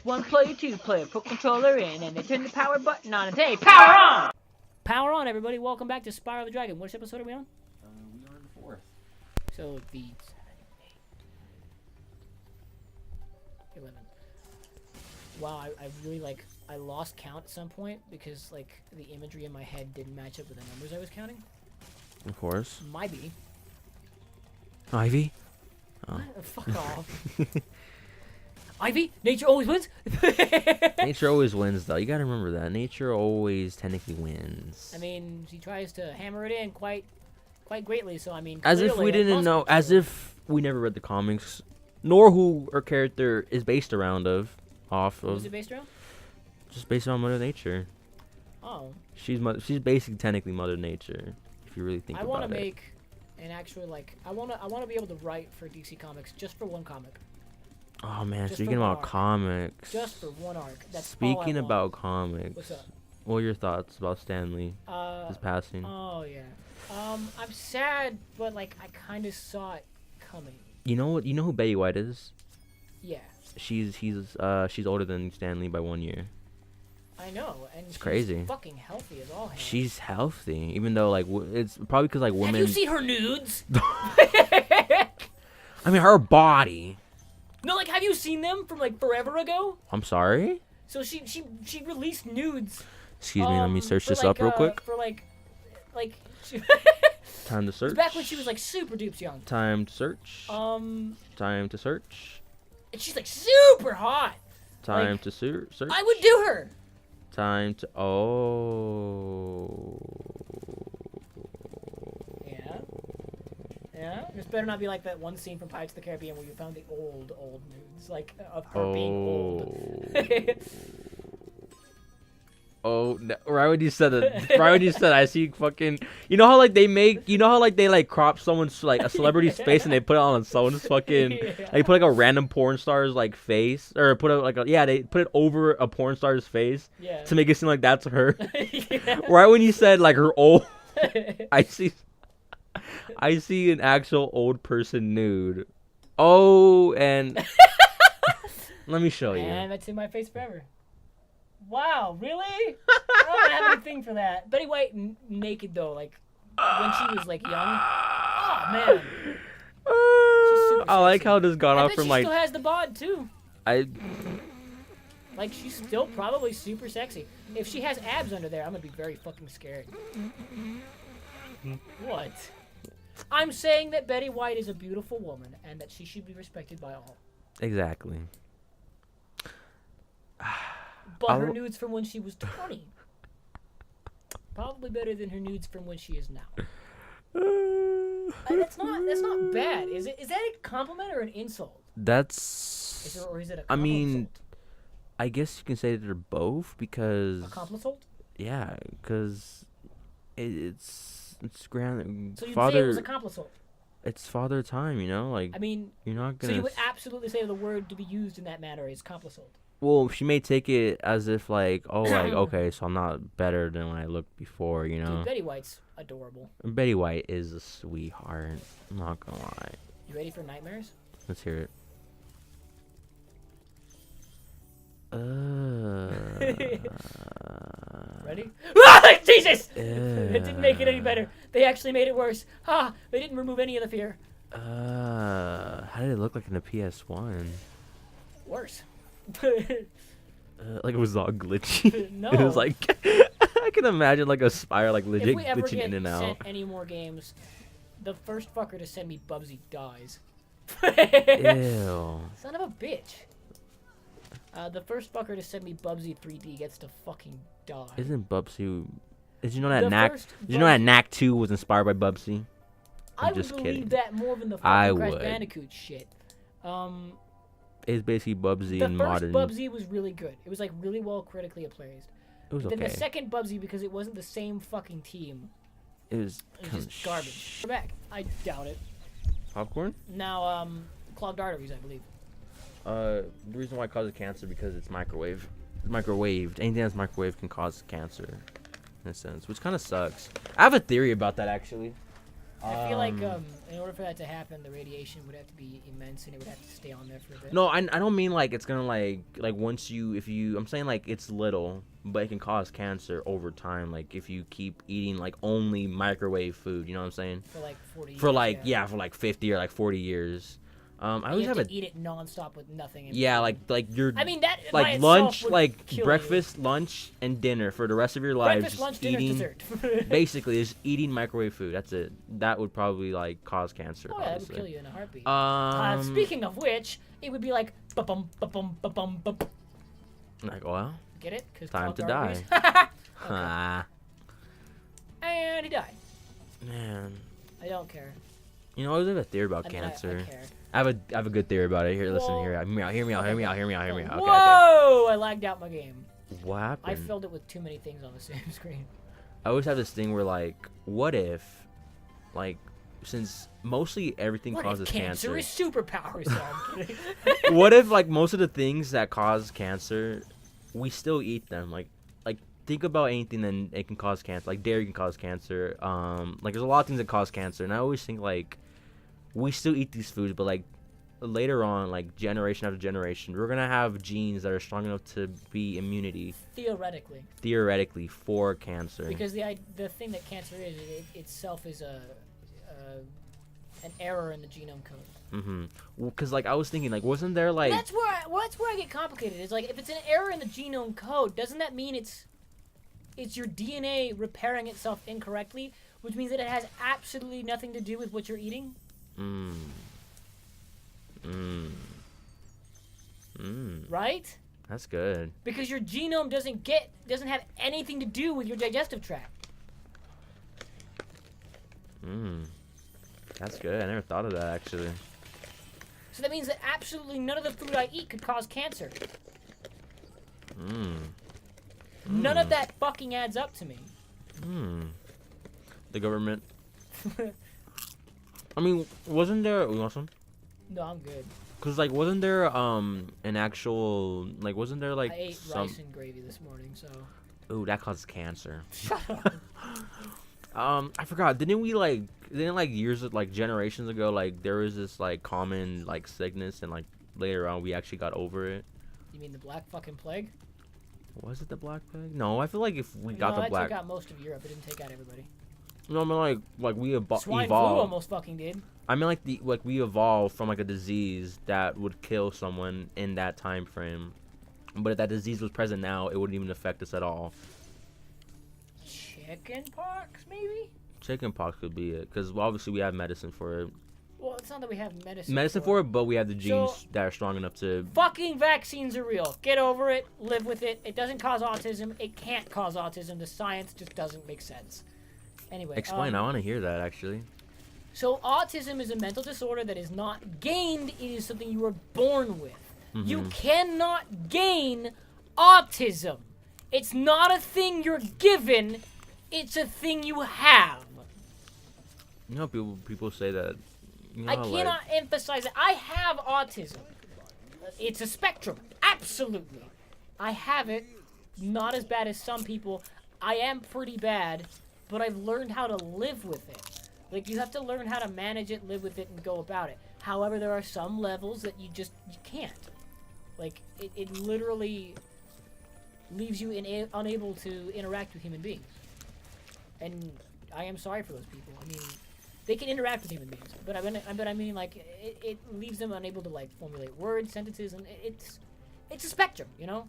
1 player, 2 player, put controller in, and they turn the power button on and say, power on! Power on, everybody. Welcome back to Spyro the Dragon. Which episode are we on? We are in the 4th. So, the 11. Wow, I really, I lost count at some point because, the imagery in my head didn't match up with the numbers I was counting. Of course. Might be. Ivy? Oh. What? Fuck off. Ivy? Nature always wins? Nature always wins, though. You gotta remember that. Nature always technically wins. I mean, she tries to hammer it in quite greatly, so I mean... As if we didn't know, as if we never read the comics, nor who her character is based around Who's it based around? Just based on Mother Nature. Oh. She's basically technically Mother Nature, if you really think about it. I want to make an actual, I want to be able to write for DC Comics just for one comic. Oh man, Just speaking about arc. comics. Just for one arc. That's Speaking all I about want. comics. What's up? What are your thoughts about Stan Lee? His passing. Oh yeah. I'm sad, but I kind of saw it coming. You know what? You know who Betty White is? Yeah. She's older than Stan Lee by 1 year. I know, and It's she's crazy. fucking healthy as all hell. She's healthy, even though it's probably because women. Have you seen her nudes? I mean, her body. No, have you seen them from forever ago? I'm sorry. So she released nudes. Excuse me, let me search this up real quick. For she Time to search. back when she was super dupes young. Time to search. Time to search. And she's super hot. Time to search. I would do her. Time to Yeah. This better not be like that one scene from Pirates of the Caribbean where you found the old nudes, of her being old. Oh, no, right when you said it, I see fucking. You know how they crop someone's a celebrity's face and they put it on someone's fucking. Yeah. They put a random porn star's face, or put it they put it over a porn star's face to make it seem like that's her. Yeah. Right when you said her old, I see an actual old person nude. Oh, and let me show you. And that's in my face forever. Wow, really? I don't have anything for that. Betty White naked though, when she was young. Oh man. She's super I like sexy. how this got off from she still has the bod too. I She's still probably super sexy. If she has abs under there, I'm gonna be very fucking scared. What? I'm saying that Betty White is a beautiful woman and that she should be respected by all. Exactly. But her nudes from when she was 20. Probably better than her nudes from when she is now. That's not bad. Is that a compliment or an insult? Is it a compliment? I mean, I guess you can say they're both because. A compliment? Yeah, because it's grand. So you'd say it was a compliment? It's father time, I mean, you're not gonna. So you would absolutely say the word to be used in that manner is compliment. Well, she may take it as if okay, so I'm not better than when I looked before, Dude, Betty White's adorable. Betty White is a sweetheart. I'm not gonna lie. You ready for nightmares? Let's hear it. Ready? Ah, Jesus! It didn't make it any better. They actually made it worse. Ha! They didn't remove any of the fear. How did it look like in the PS1? Worse. It was all glitchy. No. It was I can imagine a Spyro legit if we ever glitching get in and out. sent any more games, the first fucker to send me Bubsy dies. Ew. Son of a bitch. The first fucker to send me Bubsy 3D gets to fucking die. Isn't Bubsy? Did you know that Did Knack 2 was inspired by Bubsy? I would believe that more than the fucking Crash Bandicoot shit. It's basically Bubsy in modern. The first Bubsy was really good. It was really well critically appraised. It was okay. Then the second Bubsy, because it wasn't the same fucking team, it was just garbage. We're back. I doubt it. Popcorn? Now, clogged arteries, I believe. The reason why it causes cancer because it's microwaved. Anything that's microwave can cause cancer, in a sense, which kind of sucks. I have a theory about that actually. I feel like in order for that to happen, the radiation would have to be immense, and it would have to stay on there for a bit. No, I don't mean like it's gonna like once you if you I'm saying like it's little, but it can cause cancer over time. Like if you keep eating like only microwave food, you know what I'm saying? For like 40 years. For like for like 50 or like 40 years. I always you have have to eat it nonstop with nothing. In like you're. I mean that like by lunch, itself would like kill breakfast, you. lunch, and dinner for the rest of your life. Breakfast, just lunch, dinner, eating, dessert. basically, just eating microwave food. That's it. That would probably like cause cancer. Oh yeah, that would obviously. kill you in a heartbeat. Speaking of which, it would be like ba-bum, ba-bum, ba-bum, ba-bum. Like, well, Get it? 'Cause time to garbage. die. Okay. And he died. Man, I don't care. you know, I always have a theory about I mean, cancer. I care. I have a good theory about it. Here, listen. Whoa. Here, hear me out. Hear me out. Hear me out. Hear me out. Okay, Whoa! I lagged out my game. okay. What happened? I filled it with too many things on the same screen. I always have this thing where like, what if, like, since mostly everything What causes if cancer is superpowers? No, I'm kidding. What if like most of the things that cause cancer, we still eat them? Like think about anything that it can cause cancer. Like dairy can cause cancer. Like there's a lot of things that cause cancer, and I always think like we still eat these foods, but like later on, like generation after generation, we're gonna have genes that are strong enough to be immunity theoretically for cancer. Because the thing that cancer is, it itself is an error in the genome code. Mm-hmm. Because like I was thinking, like wasn't there like That's where I get complicated. It's like if it's an error in the genome code, doesn't that mean it's your DNA repairing itself incorrectly, which means that it has absolutely nothing to do with what you're eating? Right? That's good. Because your genome doesn't have anything to do with your digestive tract. That's good. I never thought of that actually. So that means that absolutely none of the food I eat could cause cancer. None of that fucking adds up to me. The government. I mean, wasn't there? You want some? No, I'm good. Cause like, wasn't there an actual like, wasn't there like I ate some? rice and gravy this morning, so. Ooh, that causes cancer. Shut up. I forgot. Didn't years like generations ago like there was this like common like sickness and like later on we actually got over it. You mean the black fucking plague? Was it the Black Plague? No, I feel like if we No, got the that Black. took out most of Europe. It didn't take out everybody. No, I mean like we Swine flu evolved. almost fucking did. I mean like we evolved from like a disease that would kill someone in that time frame, but if that disease was present now, it wouldn't even affect us at all. Chicken pox, maybe? Chicken pox could be it, because obviously we have medicine for it. Well, it's not that we have medicine. Medicine for it, but we have the genes that are strong enough to. Fucking vaccines are real. Get over it. Live with it. It doesn't cause autism. It can't cause autism. The science just doesn't make sense. Anyway. Explain. I want to hear that actually. So autism is a mental disorder that is not gained. It is something you are born with. You cannot gain autism. It's not a thing you're given. It's a thing you have. You know, people say that. You know, I cannot emphasize it. I have autism. It's a spectrum. Absolutely. I have it. Not as bad as some people. I am pretty bad, but I've learned how to live with it. Like, you have to learn how to manage it, live with it, and go about it. However, there are some levels that you can't. Like, it literally leaves you unable to interact with human beings. And I am sorry for those people. I mean, they can interact with human beings, but I mean, like, it leaves them unable to like formulate words, sentences, and it's a spectrum, you know.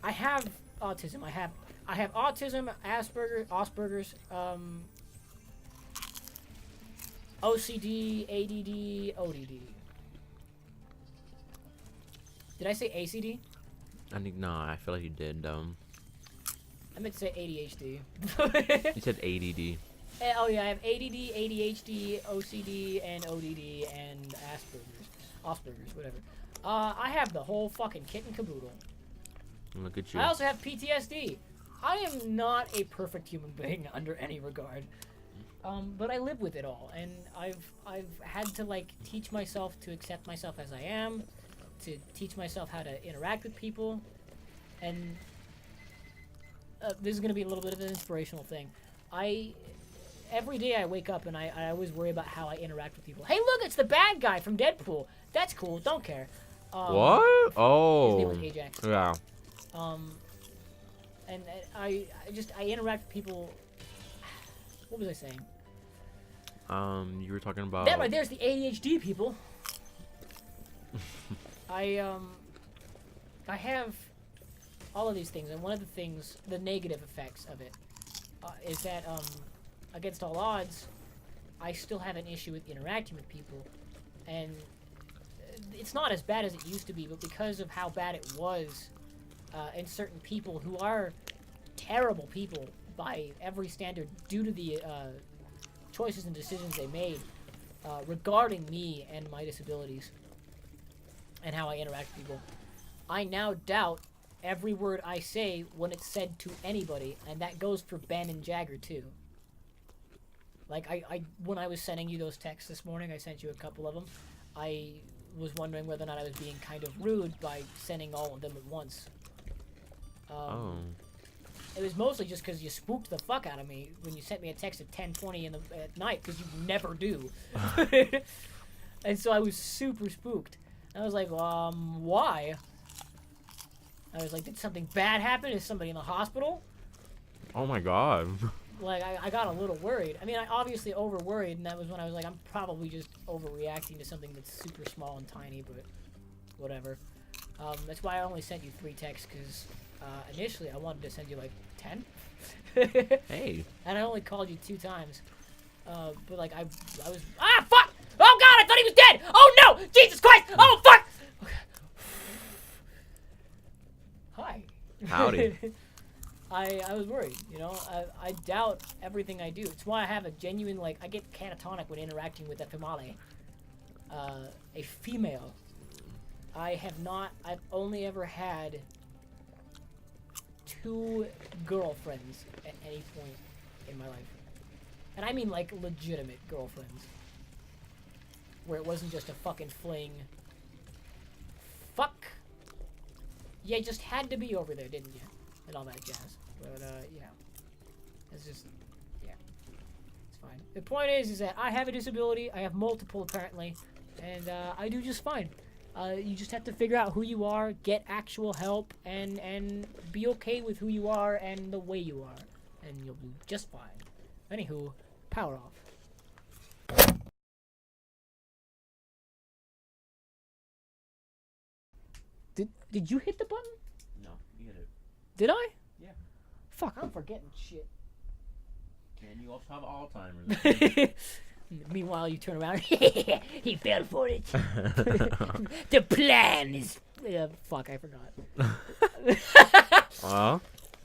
I have autism. I have autism, Asperger's, OCD, ADD, ODD. Did I say ACD? I think no. I feel like you did. I meant to say ADHD. You said ADD. Oh yeah, I have ADD, ADHD, OCD, and ODD, and Asperger's, whatever. I have the whole fucking kit and caboodle. Look at you. I also have PTSD. I am not a perfect human being under any regard, but I live with it all, and I've had to like teach myself to accept myself as I am, to teach myself how to interact with people, and this is gonna be a little bit of an inspirational thing. every day I wake up and I always worry about how I interact with people. Hey, look, it's the bad guy from Deadpool. That's cool. Don't care. What? Oh. His name was Ajax. Yeah. And I interact with people. What was I saying? You were talking about. That right there's the ADHD people. I have all of these things, and one of the things, the negative effects of it, is that against all odds, I still have an issue with interacting with people, and it's not as bad as it used to be, but because of how bad it was, and certain people who are terrible people by every standard due to the choices and decisions they made regarding me and my disabilities and how I interact with people, I now doubt every word I say when it's said to anybody, and that goes for Ben and Jagger too. Like, I when I was sending you those texts this morning, I sent you a couple of them, I was wondering whether or not I was being kind of rude by sending all of them at once. It was mostly just because you spooked the fuck out of me when you sent me a text at 10:20 at night, because you never do. And so I was super spooked. I was like, why? I was like, did something bad happen? Is somebody in the hospital? Oh my god. Like, I got a little worried. I mean, I obviously over-worried, and that was when I was like, I'm probably just overreacting to something that's super small and tiny, but whatever. That's why I only sent you 3 texts, because initially I wanted to send you like 10. Hey. And I only called you 2 times. But like, I was, fuck! Oh god, I thought he was dead! Oh no! Jesus Christ! Oh fuck! Hi. Howdy. I was worried, you know. I doubt everything I do. It's why I have a genuine, like, I get catatonic when interacting with a female. A female. I've only ever had 2 girlfriends at any point in my life. And I mean, like, legitimate girlfriends. Where it wasn't just a fucking fling. Fuck. You just had to be over there, didn't you? And all that jazz. But, yeah. It's just, yeah. It's fine. The point is that I have a disability. I have multiple, apparently. And, I do just fine. You just have to figure out who you are, get actual help, and be okay with who you are and the way you are. And you'll be just fine. Anywho, power off. Did you hit the button? No, you hit it. Did I? Yeah. Fuck, I'm forgetting shit. And you also have Alzheimer's. Meanwhile, you turn around. He fell for it. The plan is... fuck, I forgot.